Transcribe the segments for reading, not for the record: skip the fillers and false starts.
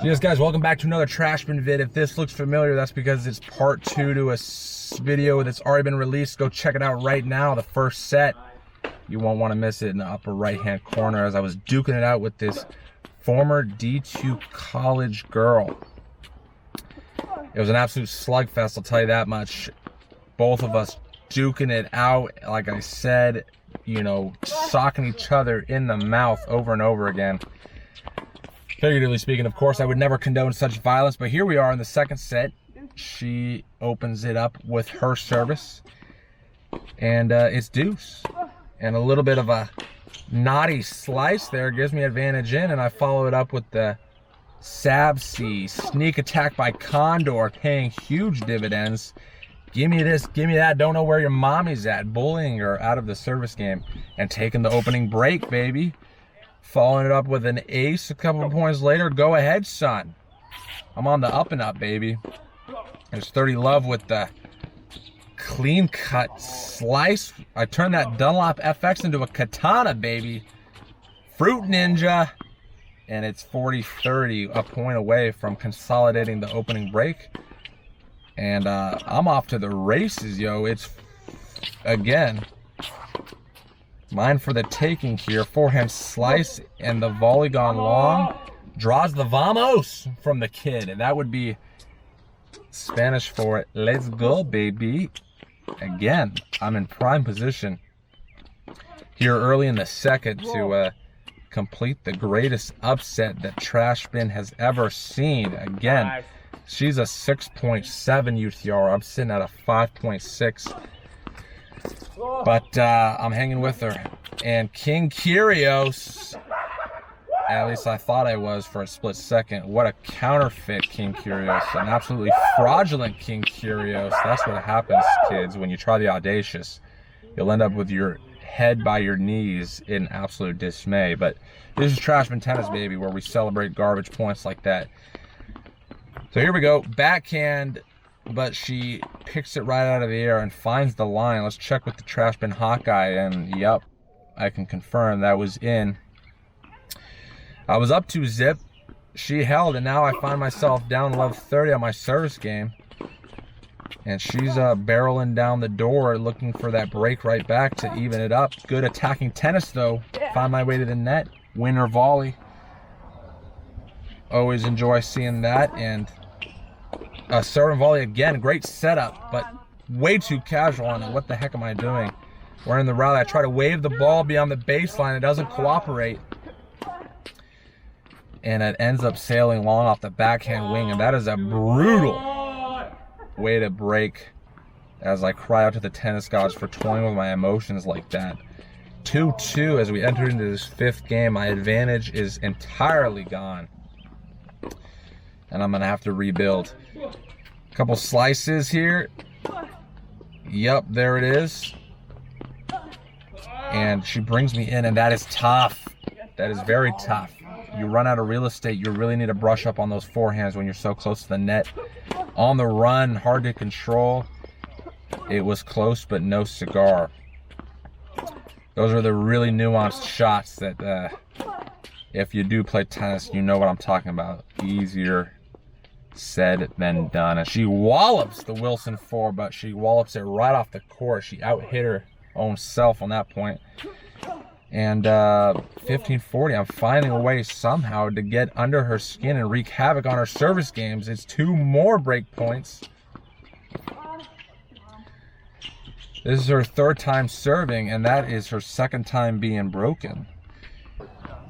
Yes, guys, welcome back to another Trash Bin vid. If this looks familiar, that's because it's part 2 to a video that's already been released. Go check it out right now. The first set, you won't want to miss it, in the upper right-hand corner, as I was duking it out with this former D2 college girl. It was an absolute slugfest, I'll tell you that much. Both of us duking it out, like I said, you know, socking each other in the mouth over and over again. Figuratively speaking, of course, I would never condone such violence, but here we are in the second set. She opens it up with her service, and it's deuce. And a little bit of a naughty slice there gives me advantage in, and I follow it up with the Sabsy sneak attack by Condor, paying huge dividends. Give me this, give me that, don't know where your mommy's at, bullying her out of the service game, and taking the opening break, baby. Following it up with an ace a couple of points later. Go ahead, son. I'm on the up and up, baby. There's 30 love with the clean cut slice. I turned that Dunlop FX into a katana, baby. Fruit Ninja. And it's 40-30, a point away from consolidating the opening break. And I'm off to the races, yo. It's, again, mine for the taking here. Forehand slice and the volley gone long. Draws the vamos from the kid. And that would be Spanish for it. Let's go, baby. Again, I'm in prime position here early in the second to complete the greatest upset that Trash Bin has ever seen. Again, she's a 6.7 UTR. I'm sitting at a 5.6. But I'm hanging with her. And King Kyrgios, at least I thought I was for a split second. What a counterfeit King Kyrgios. An absolutely fraudulent King Kyrgios. That's what happens, kids, when you try the audacious. You'll end up with your head by your knees in absolute dismay. But this is Trash Bin Tennis, baby, where we celebrate garbage points like that. So here we go. Backhand, but she picks it right out of the air and finds the line. Let's check with the Trash Bin Hawkeye, and yep, I can confirm that was in. I was up 2-zip. She held, and now I find myself down love 30 on my service game. And she's barreling down the door looking for that break right back to even it up. Good attacking tennis, though. Find my way to the net. Winner volley. Always enjoy seeing that. And serve and volley again. Great setup, but way too casual on it. What the heck am I doing? We're in the rally. I try to wave the ball beyond the baseline. It doesn't cooperate. And it ends up sailing long off the backhand wing. And that is a brutal way to break, as I cry out to the tennis gods for toying with my emotions like that. 2-2 as we enter into this fifth game. My advantage is entirely gone. And I'm going to have to rebuild. A couple slices here. Yep, there it is. And she brings me in, and that is tough. That is very tough. You run out of real estate. You really need to brush up on those forehands when you're so close to the net. On the run, hard to control. It was close, but no cigar. Those are the really nuanced shots that if you do play tennis, you know what I'm talking about. Easier said than done. And she wallops the Wilson 4, but she wallops it right off the court. She out-hit her own self on that point. And 15-40, I'm finding a way somehow to get under her skin and wreak havoc on her service games. It's 2 more break points. This is her 3rd time serving, and that is her 2nd time being broken.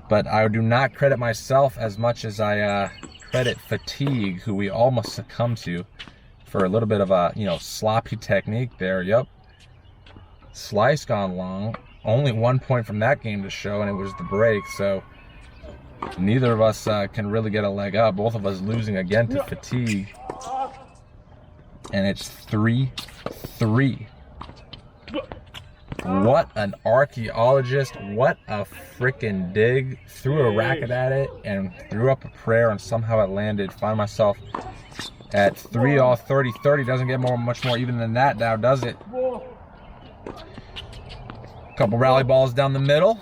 But I do not credit myself as much as I credit fatigue, who we all must succumb to, for a little bit of a, you know, sloppy technique there. Yep. Slice gone long. Only 1 point from that game to show, and it was the break. So neither of us can really get a leg up. Both of us losing again to fatigue. And it's 3-3. What an archaeologist. What a freaking dig. Threw a racket at it and threw up a prayer, and somehow it landed. Find myself at 3-all, 30-30. Doesn't get much more even than that now, does it? Couple rally balls down the middle.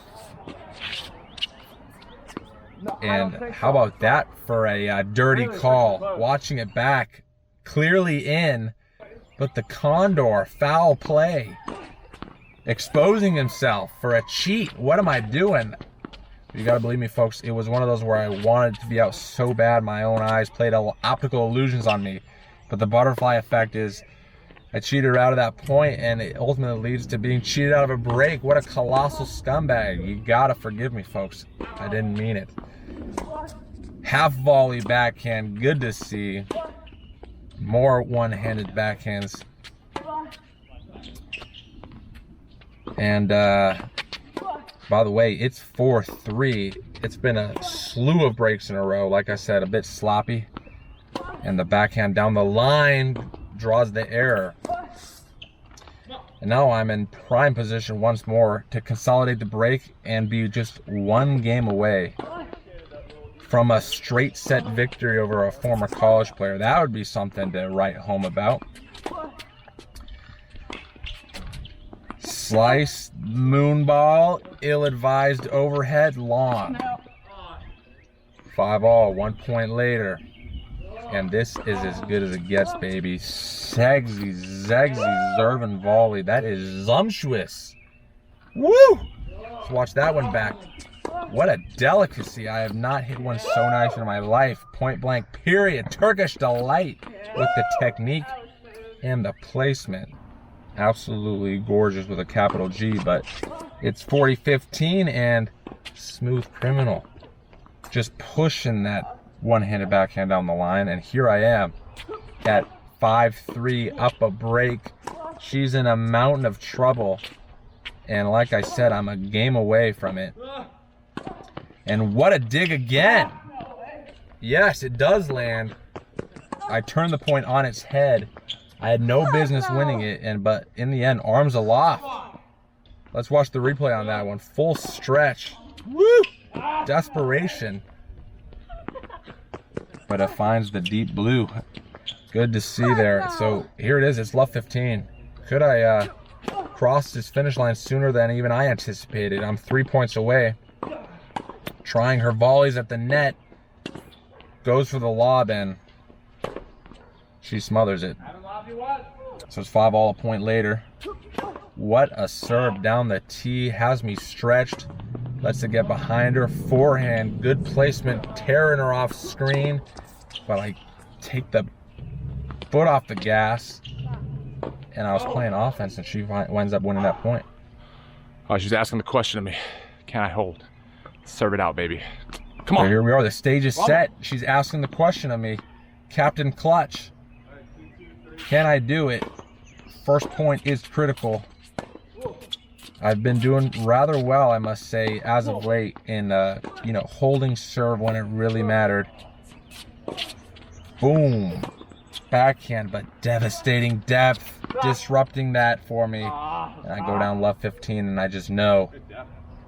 And how about that for a dirty call? Watching it back, clearly in, but the Condor, foul play. Exposing himself for a cheat. What am I doing? You gotta believe me, folks, it was one of those where I wanted to be out so bad, my own eyes played optical illusions on me. But the butterfly effect is, I cheated her out of that point, and it ultimately leads to being cheated out of a break. What a colossal scumbag. You gotta forgive me, folks. I didn't mean it. Half volley backhand, good to see. More one-handed backhands. And by the way, it's 4-3. It's been a slew of breaks in a row. Like I said, a bit sloppy. And the backhand down the line draws the error. And now I'm in prime position once more to consolidate the break and be just one game away from a straight set victory over a former college player. That would be something to write home about. Slice, moonball, ill-advised overhead, long. 5-all, 1 point later. And this is as good as it gets, baby. Sexy, Zervin volley. That is sumptuous. Woo! Let's watch that one back. What a delicacy. I have not hit one so nice in my life. Point blank, period. Turkish delight with the technique and the placement. Absolutely gorgeous with a capital G, but it's 40-15 and smooth criminal. Just pushing that one-handed backhand down the line, and here I am at 5-3 up a break. She's in a mountain of trouble, and like I said, I'm a game away from it. And what a dig again. Yes, it does land. I turned the point on its head. I had no business winning it, but in the end, arms aloft. Let's watch the replay on that one. Full stretch. Woo! Desperation. But it finds the deep blue. Good to see there. So here it is. It's love 15. Could I cross this finish line sooner than even I anticipated? I'm 3 points away. Trying her volleys at the net. Goes for the lob and she smothers it. So it's 5-all, a point later. What a serve down the tee. Has me stretched. Lets it get behind her. Forehand. Good placement. Tearing her off screen. But I take the foot off the gas. And I was playing offense and she winds up winning that point. Oh, she's asking the question of me. Can I hold? Serve it out, baby. Come on. So here we are. The stage is set. She's asking the question of me. Captain Clutch. Can I do it? First point is critical. I've been doing rather well, I must say, as of late in holding serve when it really mattered. Boom. Backhand, but devastating depth, disrupting that for me. And I go down love 15, and I just know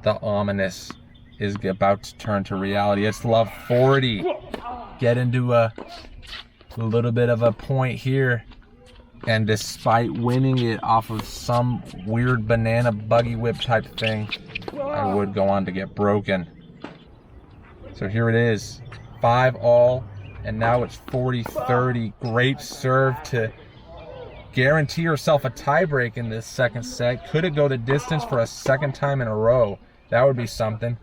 the ominous is about to turn to reality. It's love 40. Get into a little bit of a point here. And despite winning it off of some weird banana buggy whip type thing, I would go on to get broken. So here it is, 5-all, and now it's 40-30. Great serve to guarantee herself a tiebreak in this second set. Could it go the distance for a second time in a row? That would be something.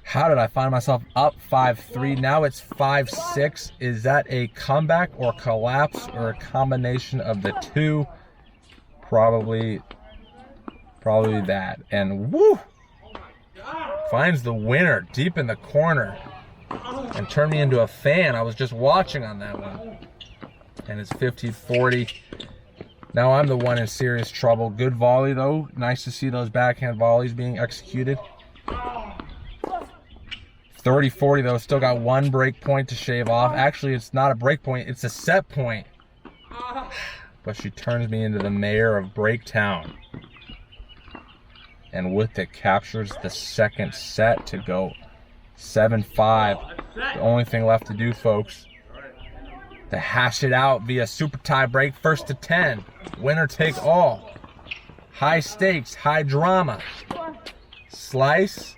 How did I find myself up 5-3? Now it's 5-6. Is that a comeback or collapse or a combination of the two? Probably that. And woo! Finds the winner deep in the corner and turned me into a fan. I was just watching on that one. And it's 50-40. Now I'm the one in serious trouble. Good volley though. Nice to see those backhand volleys being executed. 30-40 though, still got one break point to shave off. Actually, it's not a break point, it's a set point. But she turns me into the mayor of Breaktown. And with it, captures the second set to go 7-5. The only thing left to do, folks, to hash it out via super tie break, first to 10. Winner take all. High stakes, high drama. Slice.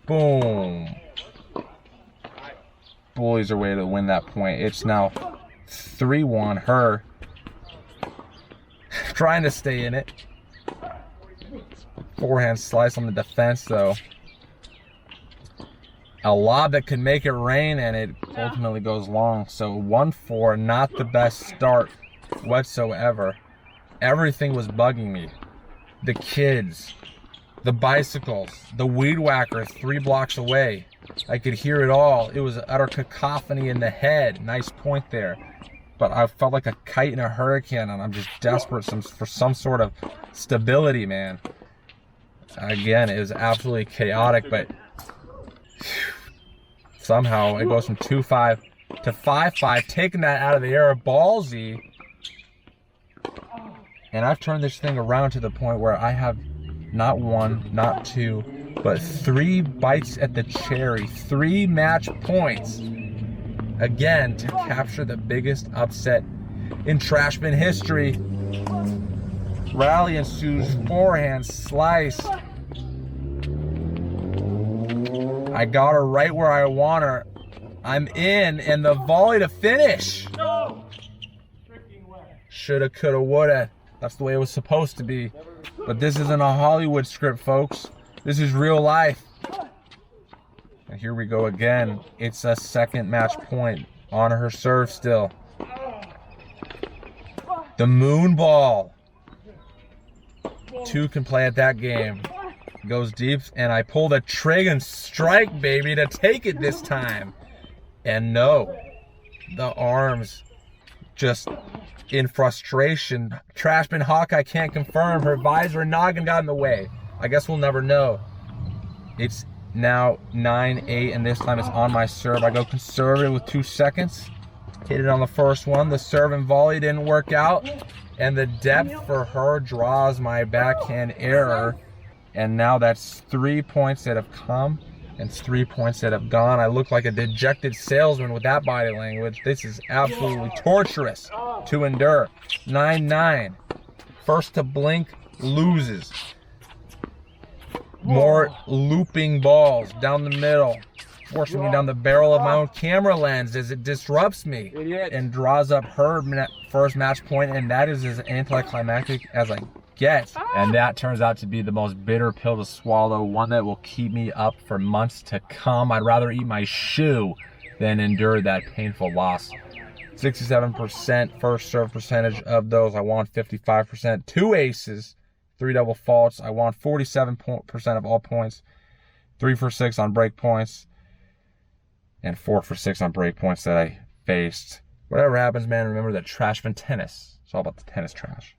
Boom. Bullies her way to win that point. It's now 3-1. Her trying to stay in it. Forehand slice on the defense, though. A lob that could make it rain, and it ultimately goes long. So 1-4, not the best start whatsoever. Everything was bugging me. The kids, the bicycles, the weed whacker 3 blocks away. I could hear it all. It was utter cacophony in the head. Nice point there. But I felt like a kite in a hurricane, and I'm just desperate for some sort of stability, man. Again, it was absolutely chaotic, but somehow it goes from 2-5 to 5-5, taking that out of the air, ballsy. And I've turned this thing around to the point where I have not 1, not 2, but 3 bites at the cherry, 3 match points. Again, to capture the biggest upset in Trashman history. Rally ensues, forehand slice. I got her right where I want her. I'm in, and the volley to finish. No! Shoulda, coulda, woulda. That's the way it was supposed to be. But this isn't a Hollywood script, folks. This is real life. And here we go again. It's a second match point on her serve still. The moon ball. 2 can play at that game. Goes deep, and I pull the trig and strike, baby, to take it this time. And no, the arms just in frustration. Trashman Hawkeye can't confirm. Her visor and noggin got in the way. I guess we'll never know. It's now 9-8, and this time it's on my serve. I go conservative with 2 seconds. Hit it on the first one. The serve and volley didn't work out, and the depth for her draws my backhand error. And now that's 3 points that have come and 3 points that have gone. I look like a dejected salesman with that body language. This is absolutely torturous to endure. 9-9. First to blink loses. More looping balls down the middle, forcing me down the barrel of my own camera lens as it disrupts me and draws up her first match point, and that is as anticlimactic as I get. And that turns out to be the most bitter pill to swallow, one that will keep me up for months to come. I'd rather eat my shoe than endure that painful loss. 67% first serve percentage of those. I won 55%. 2 aces, 3 double faults. I won 47% of all points. 3 for 6 on break points. And 4 for 6 on break points that I faced. Whatever happens, man, remember that Trashman tennis. It's all about the tennis trash.